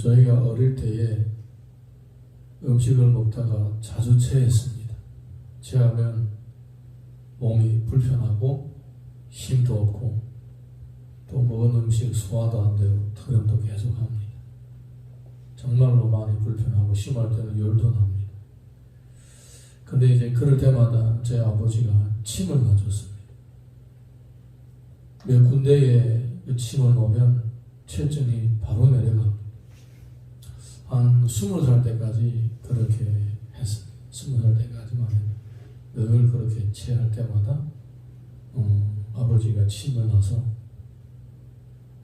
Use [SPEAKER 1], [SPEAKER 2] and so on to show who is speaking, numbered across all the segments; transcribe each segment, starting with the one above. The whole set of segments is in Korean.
[SPEAKER 1] 저희가 어릴 때에 음식을 먹다가 자주 체했습니다. 체하면 몸이 불편하고 힘도 없고 또 먹은 음식 소화도 안 되고 트름도 계속 합니다. 정말로 많이 불편하고 심할 때는 열도 납니다. 근데 이제 그럴 때마다 제 아버지가 침을 놔줬습니다. 몇 군데에 그 침을 놓으면 체증이 바로 내려갑니다. 한 20살 때까지 그렇게 했습니다. 20살 때까지만 늘 그렇게 체할 때마다 아버지가 침을 놔서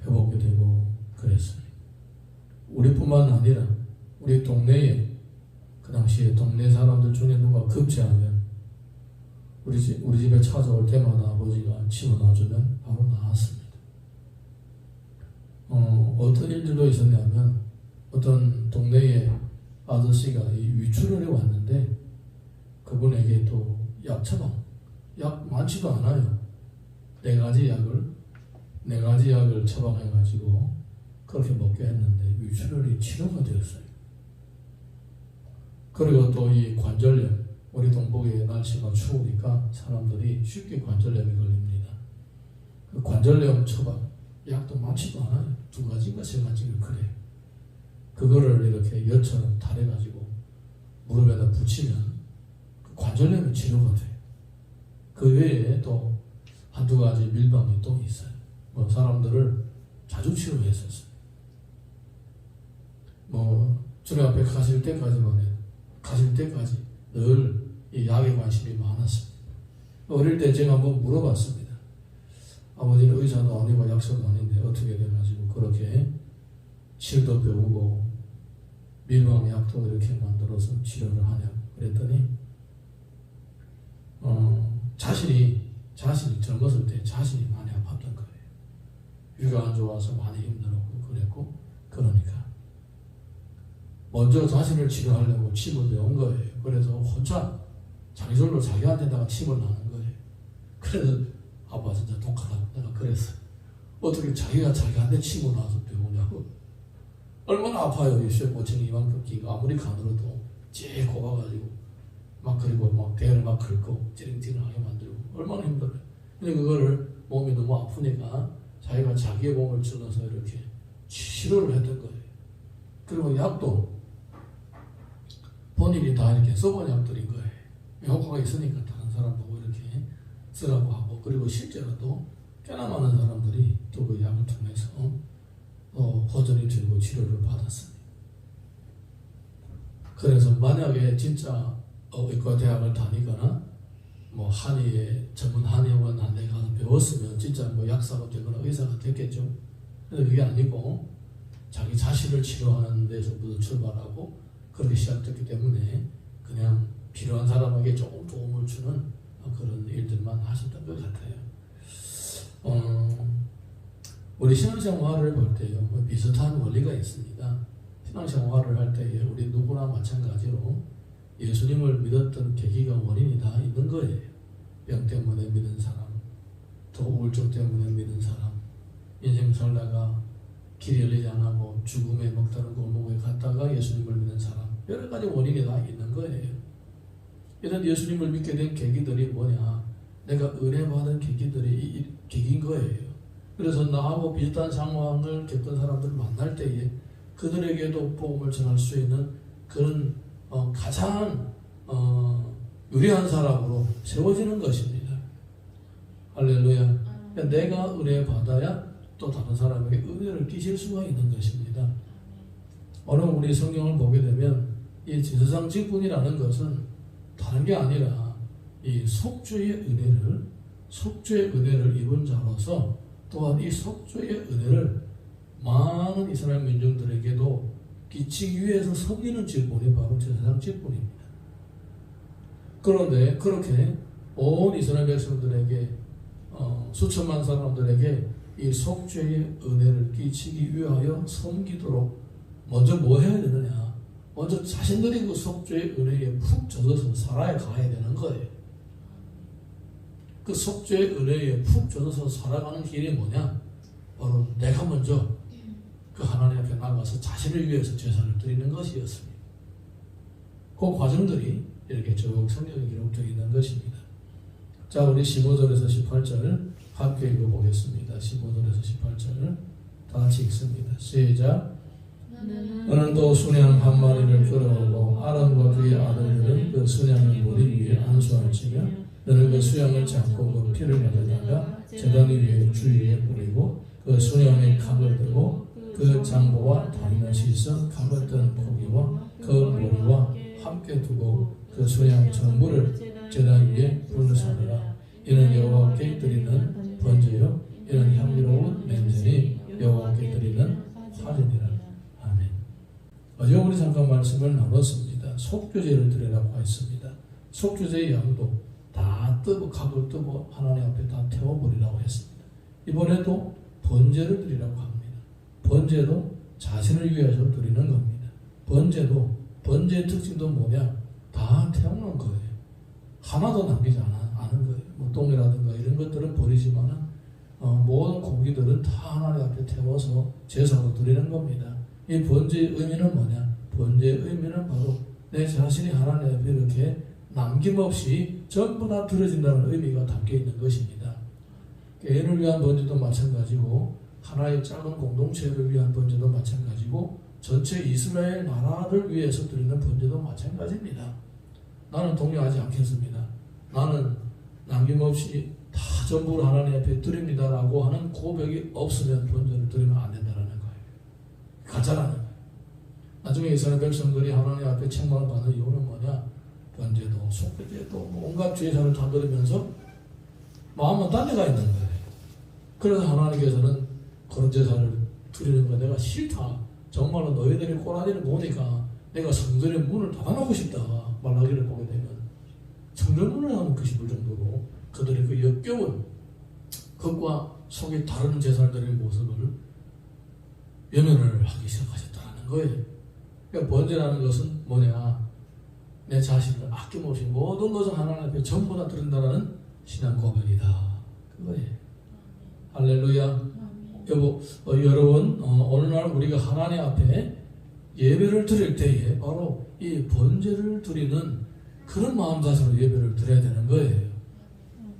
[SPEAKER 1] 회복이 되고 그랬습니다. 우리뿐만 아니라 우리 동네에 그 당시에 동네 사람들 중에 누가 급제하면 우리 집에 찾아올 때마다 아버지가 침을 놔주면 바로 나았습니다. 어떤 일들도 있었냐면 어떤 동네에 아저씨가 이 위출혈이 왔는데 그분에게 또 약 처방, 약 많지도 않아요. 네 가지 약을 처방해가지고 그렇게 먹게 했는데 위출혈이 치료가 되었어요. 그리고 또 이 관절염, 우리 동북의 날씨가 추우니까 사람들이 쉽게 관절염이 걸립니다. 그 관절염 처방, 약도 많지도 않아요. 2가지인가 3가지가 그래요. 그거를 이렇게 엿처럼 달해가지고 무릎에다 붙이면 그 관절염이 치료가 돼요. 그 외에 또 한두 가지 밀방이 또 있어요. 사람들을 자주 치료했었어요. 주님 앞에 가실 때까지 늘 이 약에 관심이 많았습니다. 어릴 때 제가 한번 물어봤습니다. 아버지는 의사도 아니고 약사도 아닌데 어떻게 돼가지고 그렇게 실도 배우고 밀방약도 이렇게 만들어서 치료를 하냐고 그랬더니 자신이 젊었을 때 자신이 많이 아팠던 거예요. 위가 안 좋아서 많이 힘들었고 그랬고 그러니까 먼저 자신을 치료하려고 침을 배운 거예요. 그래서 혼자 자기절로 자기한테다가 침을 놔는 거예요. 그래서 아빠 진짜 독하다고 내가 그랬어요. 어떻게 자기가 자기한테 침을 놔서 배우냐고. 얼마나 아파요. 이 쇠고층이 이만큼 끼고 아무리 가늘어도 찌 꼽아가지고 그리고 대를 긁고 찌링찌링하게 만들고 얼마나 힘들어요. 근데 그거를 몸이 너무 아프니까 자기가 자기의 몸을 찔러서 이렇게 치료를 했던 거예요. 그리고 약도 본인이 다 이렇게 써본 약들인 거예요. 효과가 있으니까 다른 사람 보고 이렇게 쓰라고 하고, 그리고 실제로 또 꽤나 많은 사람들이 또 그 약을 통해서 호전이 되고 치료를 받았습니다. 그래서 만약에 진짜 의과대학을 다니거나 한의에 전문 한의원 안에 가서 배웠으면 진짜 약사가 되거나 의사가 됐겠죠. 근데 그게 아니고 자기 자신을 치료하는 데서부터 출발하고 그렇게 시작됐기 때문에 그냥 필요한 사람에게 조금 도움을 주는 그런 일들만 하셨던 것 같아요. 우리 신앙생활을 볼 때요, 비슷한 원리가 있습니다. 신앙생활을 할 때에 우리 누구나 마찬가지로 예수님을 믿었던 계기가 원인이 다 있는 거예요. 병 때문에 믿는 사람, 또 우울증 때문에 믿는 사람, 인생 살다가 길이 열리지 않고 죽음의 먹다른 골목에 갔다가 예수님을 믿는 사람, 여러 가지 원인이 다 있는 거예요. 이런 예수님을 믿게 된 계기들이 뭐냐? 내가 은혜 받은 계기들이 계기인 거예요. 그래서 나하고 비슷한 상황을 겪은 사람들을 만날 때에 그들에게도 복음을 전할 수 있는 그런 가장 유리한 사람으로 세워지는 것입니다. 할렐루야. 내가 은혜 받아야 또 다른 사람에게 은혜를 끼칠 수가 있는 것입니다. 오늘 우리 성경을 보게 되면 이 지세상 직분이라는 것은 다른 게 아니라 이 속죄의 은혜를 입은 자로서 또한 이 속죄의 은혜를 많은 이스라엘 민족들에게도 끼치기 위해서 섬기는 직분이 바로 제사장 직분입니다. 그런데 그렇게 온 이스라엘 백성들에게 수천만 사람들에게 이 속죄의 은혜를 끼치기 위하여 섬기도록 먼저 뭐 해야 되느냐? 먼저 자신들이 그 속죄의 은혜에 푹 젖어서 살아야 가야 되는 거예요. 그 속죄의 은혜에 푹 젖어서 살아가는 길이 뭐냐? 바로 내가 먼저 그 하나님 앞에 나가서 자신을 위해서 제사를 드리는 것이었습니다. 그 과정들이 이렇게 쭉 성경에 기록되어 있는 것입니다. 자, 우리 15절에서 18절 함께 읽어보겠습니다. 15절에서 18절 다 같이 읽습니다. 시작. 너는 또 순양 한 마리를 끌어오고 아론과 그의 아들들은 그 순양의 머리 위에 안수할지며 너는 그 수양을 잡고 그 피를 가져다가 제단 위에 주위에 뿌리고 그 순양의 각을 들고 그 장보와 다리는 씻어 각을 뜬 고기와 그 머리와 함께 두고 그 순양 전부를 제단 위에 불사르라. 이는 여호와께 드리는 번제요 이는 향기로운 냄새니 여호와께 드리는 화제니라. 아멘. 어제 우리 잠깐 말씀을 나눴습니다. 속죄제를 드리라고 했습니다. 속죄제의 양도 다 뜨고 각을 뜨고 하나님 앞에 다 태워버리라고 했습니다. 이번에도 번제를 드리라고 합니다. 번제도 자신을 위해서 드리는 겁니다. 번제의 특징도 뭐냐? 다 태우는 거예요. 하나도 남기지 않은 거예요. 뭐 똥이라든가 이런 것들은 버리지만은 모든 고기들은 다 하나님 앞에 태워서 제사로 드리는 겁니다. 이 번제의 의미는 뭐냐? 번제의 의미는 바로 내 자신이 하나님 앞에 이렇게 남김없이 전부 다 드려진다는 의미가 담겨 있는 것입니다. 개인을 위한 번제도 마찬가지고 하나의 작은 공동체를 위한 번제도 마찬가지고 전체 이스라엘 나라를 위해서 드리는 번제도 마찬가지입니다. 나는 동의하지 않겠습니다. 나는 남김없이 다 전부 하나님 앞에 드립니다라고 하는 고백이 없으면 번제를 드리면 안 된다는 거예요. 가짜라는 거예요. 나중에 이스라엘 백성들이 하나님 앞에 책망을 받는 이유는 뭐냐? 번제도 속죄제도 온갖 제사를 다 드리면서 마음은 딴 데가 있는 거예요. 그래서 하나님께서는 그런 제사를 드리는 거 내가 싫다. 정말로 너희들이 꼬라지를 보니까 내가 성전의 문을 닫아놓고 싶다. 말라기를 보게 되면 성전 문을 닫아놓고 싶을 정도로 그들의 그 역겨운 것과 속이 다른 제사를 드리는 모습을 외면을 하기 시작하셨다는 거예요. 그러니까 번제라는 것은 뭐냐? 내 자신을 아낌없이 모든 것을 하나님 앞에 전부 다 드린다는 신앙 고백이다. 그거예요. 할렐루야. 여러분, 오늘날 우리가 하나님 앞에 예배를 드릴 때에 바로 이 번제를 드리는 그런 마음가짐으로 예배를 드려야 되는 거예요.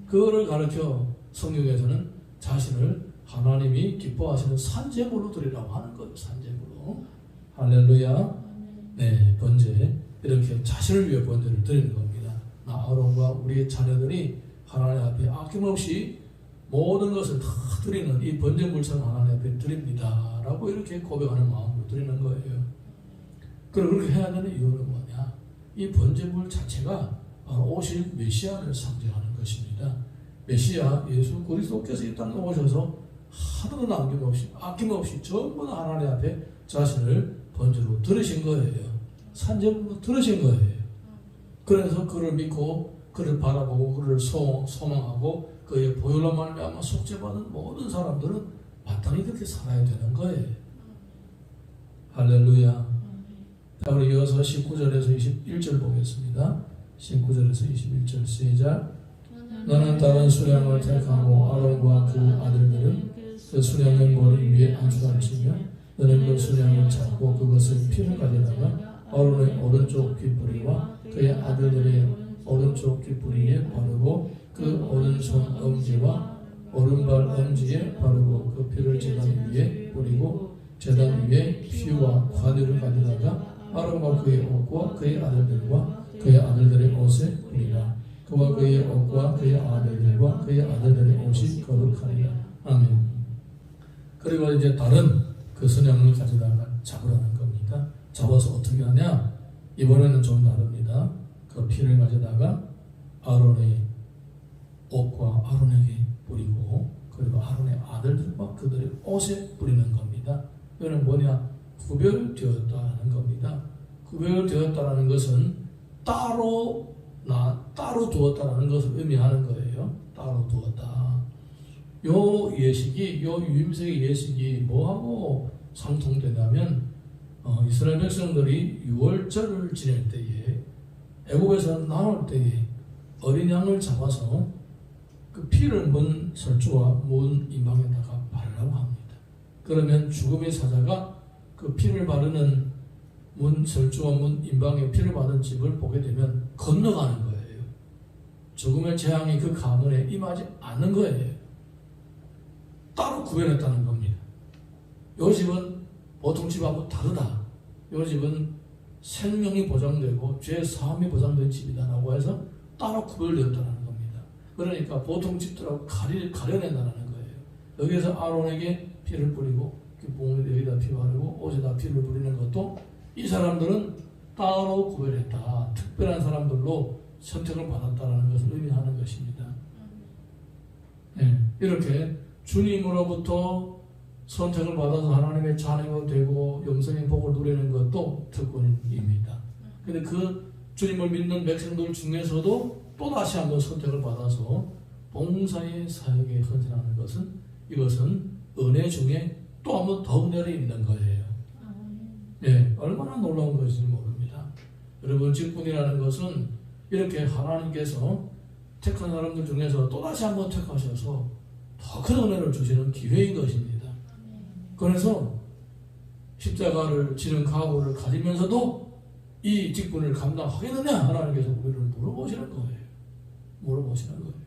[SPEAKER 1] 그거를 가르쳐 성경에서는 자신을 하나님이 기뻐하시는 산제물로 드리라고 하는 거예요. 산제물로. 할렐루야. 네, 번제. 이렇게 자신을 위해 번제를 드리는 겁니다. 아론과 우리의 자녀들이 하나님 앞에 아낌없이 모든 것을 다 드리는 이 번제물처럼 하나님 앞에 드립니다 라고 이렇게 고백하는 마음으로 드리는 거예요. 그리고 그렇게 해야 되는 이유는 뭐냐? 이 번제물 자체가 바로 오실 메시아를 상징하는 것입니다. 메시아 예수 그리스도께서 이 땅에 오셔서 하나도 남김없이 아낌없이 전부 다 하나님 앞에 자신을 번제로 드리신 거예요. 산제물로 들으신 거예요. 그래서 그를 믿고 그를 바라보고 그를 소망하고 그의 보혈로 말미암아 속죄받은 모든 사람들은 마땅히 그렇게 살아야 되는 거예요. 할렐루야. 자, 우리 이어서 19절에서 21절 보겠습니다. 19절에서 21절 시작. 너는 다른 수량을 택하고 아론과 그 아들들은 그 수량의 머리 위에 안수할지며 너는 그 수량을 잡고 그것의 피를 가져다가 아론의 오른쪽 귓뿌리와 그의 아들들의 오른쪽 귓뿌리에 바르고 그 오른손 엄지와 오른발 엄지에 바르고 그 피를 제단 위에 뿌리고 제단 위에 피와 과들을 가져다가 아론과 그의 옷과 그의 아들들과 그의 아들들의 옷에 뿌리라. 그와 그의 옷과 그의 아들들과 그의 아들들의 옷이 거룩하리라. 아멘. 그리고 이제 다른 그 선양을 가져다가 잡으라는 겁니다. 잡아서 어떻게 하냐? 이번에는 좀 다릅니다. 그 피를 가져다가 아론의 옷과 아론에게 뿌리고 그리고 아론의 아들들과 그들의 옷에 뿌리는 겁니다. 이거는 뭐냐? 구별되었다는 겁니다. 구별되었다는 것은 따로 두었다는 것을 의미하는 거예요. 따로 두었다. 요 예식이, 요 유임색의 예식이 뭐하고 상통되냐면 이스라엘 백성들이 6월절을 지낼 때에 애국에서 나올 때에 어린 양을 잡아서 그 피를 문 설주와 문 임방에다가 바르라고 합니다. 그러면 죽음의 사자가 그 피를 바르는 설주와 문 임방에 피를 바른 집을 보게 되면 건너가는 거예요. 죽음의 재앙이 그 가문에 임하지 않는 거예요. 따로 구별했다는 겁니다. 요 집은 보통 집하고 다르다. 요 집은 생명이 보장되고 죄 사함이 보장된 집이다라고 해서 따로 구별되었다는 겁니다. 그러니까 보통 집들하고 가려낸다는 거예요. 여기서 아론에게 피를 뿌리고 봉우리 여기다 피 바르고 옷에다 피를 뿌리는 것도 이 사람들은 따로 구별했다. 특별한 사람들로 선택을 받았다는 것을 의미하는 것입니다. 네, 이렇게 주님으로부터 선택을 받아서 하나님의 자녀가 되고 영생의 복을 누리는 것도 특권입니다. 근데 그 주님을 믿는 백성들 중에서도 또 다시 한번 선택을 받아서 봉사의 사역에 헌신하는 것은 이것은 은혜 중에 또 한번 더 은혜를 입는 거예요. 네, 얼마나 놀라운 것인지 모릅니다. 여러분, 직분이라는 것은 이렇게 하나님께서 택한 사람들 중에서 또 다시 한번 택하셔서 더 큰 은혜를 주시는 기회인 것입니다. 그래서 십자가를 지는 각오를 가지면서도 이 직분을 감당하겠느냐 하나님께서 우리를 물어보시는 거예요. 물어보시는 거예요.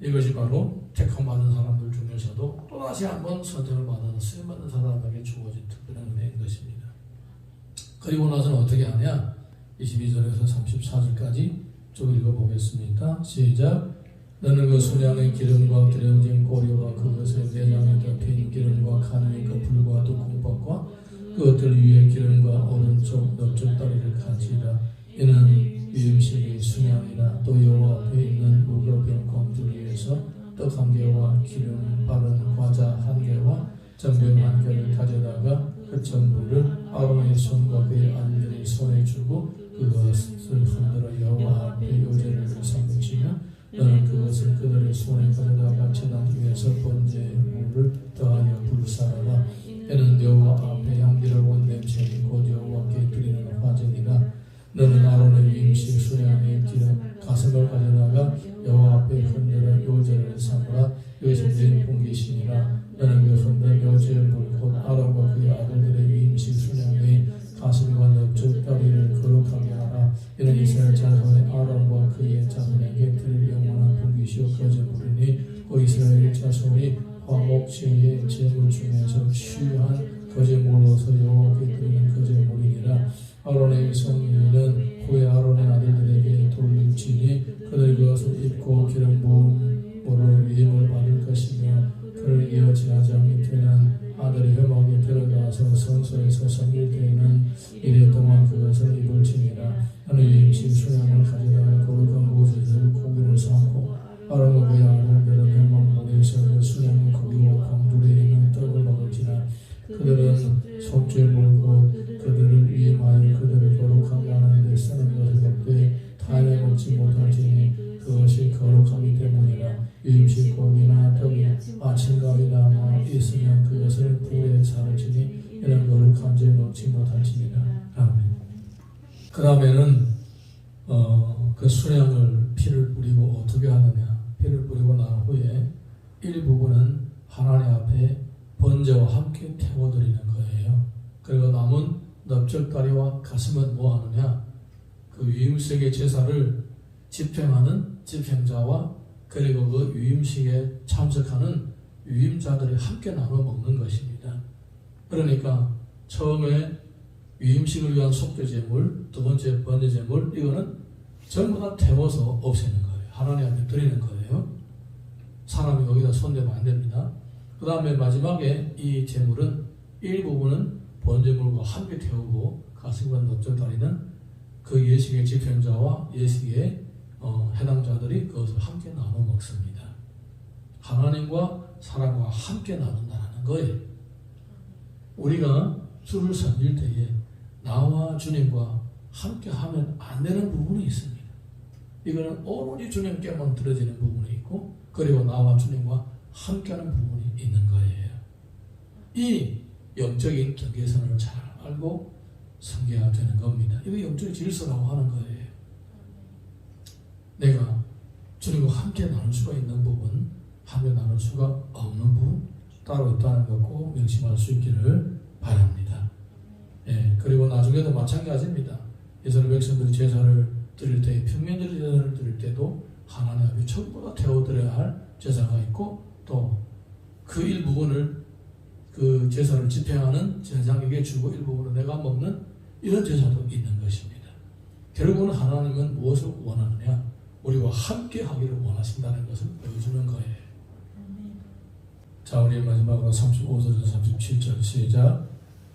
[SPEAKER 1] 이것이 바로 택함받은 사람들 중에서도 또다시 한번 선택을 받아서 쓰임받는 사람에게 주어진 특별한 은혜인 것입니다. 그리고 나서는 어떻게 하냐? 22절에서 34절까지 쭉 읽어보겠습니다. 시작. 너는 그 순양의 기름과 기름진 꼬리와 그것의 내장에 덮인 기름과 가느의 거풀과 두콩밥과 그것들 위에 기름과 오른쪽 넓적다리를 가지라. 이는 위임식의 순양이라. 또 여호와 앞에 있는 무교병 광줄 위에서 떡 한 개와 기름 바른 과자 한 개와 전병 한 개를 가져다가 그 전부를 아론의 손과 그의 아들의 손에 주고 그것을 흔들어 여호와 앞에 요제를 삼으시며 너는 그것을 그들의 손에 가져다가 제단 위에서 번제물을 더하여 불사르라. 이는 여호와 앞에 향기로운 냄새이 곧 여호와께 드리는 화제니라. 너는 아론의 위임식 수양의 기름 가슴을 가져다가 여호와 앞에 흔들어 요제를 삼으라. 이것이 내 봉기시니라. 너는 그 흔든 요제물 곧 아론과 그의 아들들의 위임식 수양의 가슴과 넓적 다리를 거룩하게 하라. 이는 이스라엘 자손의 아론과 그의 자손에게 드릴 영원한 봉기시오 거제물이니 그 이스라엘 자손이 화목제의 제물 중에서 취한 거제물로서 여호와께 드리는 거제물이니라. 아론의 성인은 후에 아론의 아들들에게 돌릴지니 그들 그것을 입고 기름 부음으로 위임을 받을 것이며 그를 이어 지나장이 되는 아들의 회막에 들어가서 성소에서 섬길 때에는 이래 동안 그것을 입을지니라. 너는 위임식 수양을 가져다가 거룩한 곳에서 고기를 삶고 아론과 그의 아들들은 회막 모래에서 그 수양의 고기와 광줄에 있는 떡을 먹을지라. 그들은 속죄 물고 그들을 위임하여 그들을 거룩하게 하는 데 쓰는 것을 먹되 타인에 먹지 못할지니 그것이 거룩하기 때문이라. 위임식 고기나 떡이 아침감이 남아 있으면 그것을 불에 사르지니 이는 거룩한 죄 먹지 못할지니라. 아멘. 그 다음에는 그 수양을 피를 뿌리고 어떻게 하느냐? 피를 뿌리고 난 후에 일부분은 하나님 앞에 번제와 함께 태워드리는 거예요. 그리고 남은 넓적다리와 가슴은 뭐 하느냐? 그 위임식의 제사를 집행하는 집행자와 그리고 그 위임식에 참석하는 위임자들이 함께 나눠 먹는 것입니다. 그러니까 처음에 위임식을 위한 속죄제물, 두 번째 번제제물, 이거는 전부 다 태워서 없애는 거예요. 하나님 앞에 드리는 거예요. 사람이 여기다 손대면 안 됩니다. 그 다음에 마지막에 이 제물은 일부분은 번제물과 함께 태우고 가슴과 넓적다리는 그 예식의 집행자와 예식의 해당자들이 그것을 함께 나눠 먹습니다. 하나님과 사람과 함께 나눈다는 거예요. 우리가 주를 섬길 때에 나와 주님과 함께 하면 안 되는 부분이 있습니다. 이거는 오로지 주님께만 들어지는 부분이 있고 그리고 나와 주님과 함께하는 부분이 있는 거예요. 이 영적인 경계선을 잘 알고 섬겨야 되는 겁니다. 이거 영적인 질서라고 하는 거예요. 내가 주님과 함께 나눌 수가 있는 부분, 함께 나눌 수가 없는 부분, 따로 있다는 것 꼭 명심할 수 있기를 바랍니다. 예, 그리고 나중에도 마찬가지입니다. 이스라엘 백성들이 제사를 드릴 때, 평면들이 제사를 드릴 때도 하나님 앞에 전부 다 태워드려야 할 제사가 있고, 또 그 일부분을 그 제사를 집행하는 제사장에게 주고 일부분은 내가 먹는 이런 제사도 있는 것입니다. 결국은 하나님은 무엇을 원하느냐? 우리와 함께 하기를 원하신다는 것을 보여주는 거예요. 자, 우리 마지막으로 35절에서 37절 시작.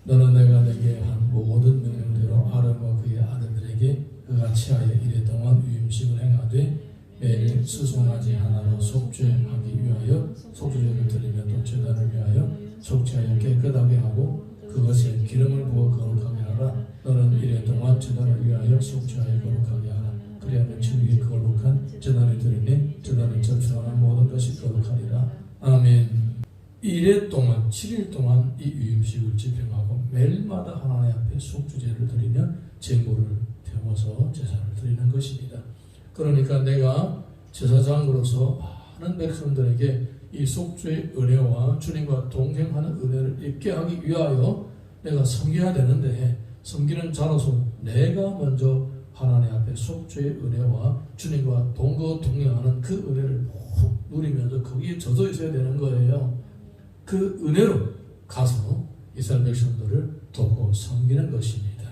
[SPEAKER 1] 너는 내가 내게 한 모든 명령대로 아론과 그의 아들들에게 그같이 하여 이랫동안 유임식을 행하되 매일 수송아지 하나로 속죄하기 위하여 속죄제를 드리며 또 제단을 위하여 속죄하여 깨끗하게 하고 그것에 기름을 부어 거룩하게 하라. 너는 이랫동안 제단을 위하여 속죄하여 거룩하게 하라. 그리하면 주님께 거룩한 제단을 드리니 제단을 접촉하는 모든 것이 거룩하리라. 아멘. 이래 동안 7일 동안 이 유임식을 집행하고 매일마다 하나님 앞에 속죄제를 드리며 제물을 태워서 제사를 드리는 것입니다. 그러니까 내가 제사장으로서 많은 백성들에게 이 속죄의 은혜와 주님과 동행하는 은혜를 입게 하기 위하여 내가 섬겨야 되는데, 섬기는 자로서 내가 먼저 하나님 앞에 속죄의 은혜와 주님과 동행하는 그 은혜를 푹 누리면서 거기에 젖어 있어야 되는 거예요. 그 은혜로 가서 이스라엘 백성들을 돕고 섬기는 것입니다.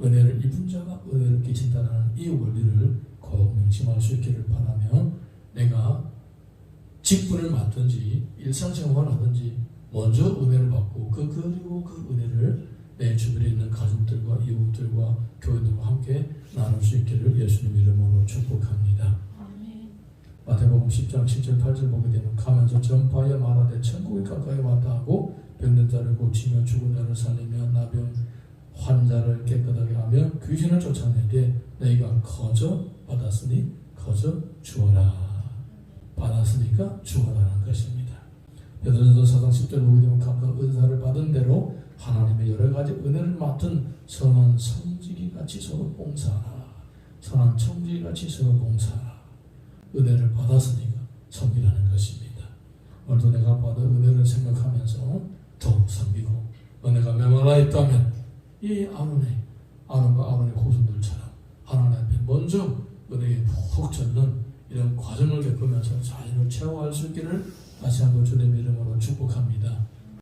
[SPEAKER 1] 은혜를 입은 자가 은혜를 끼친다는 이 원리를 꼭 명심할 수 있기를 바라며, 내가 직분을 맡든지 일상생활을 하든지 먼저 은혜를 받고 그리고 그 은혜를 내 주변에 있는 가족들과 이웃들과 교인들과 함께 나눌 수 있기를 예수님 이름으로 축복합니다. 마태복음 10장 7절 8절 보게 되면 가면서 전파하여 말하되 천국이 가까이 왔다 하고 병든 자를 고치며 죽은 자를 살리며 나병 환자를 깨끗하게 하며 귀신을 쫓아내되 너희가 거저 받았으니 거저 주어라. 받았으니까 주어라는 것입니다. 베드로전서 4장 10절 보게 되면 각각 은사를 받은 대로 하나님의 여러 가지 은혜를 맡은 선한 성직이 같이 서로 봉사하라. 선한 청지기 같이 서로 봉사하라. 은혜를 받았으니까 섬기라는 것입니다. 오늘도 내가 받은 은혜를 생각하면서 더 섬기고, 은혜가 메말라 있다면 이 아론과 아론의 후손들처럼 하나님 앞에 먼저 은혜에 푹 젖는 이런 과정을 겪으면서 자신을 채워갈 수 있기를 다시 한번 주님의 이름으로 축복합니다.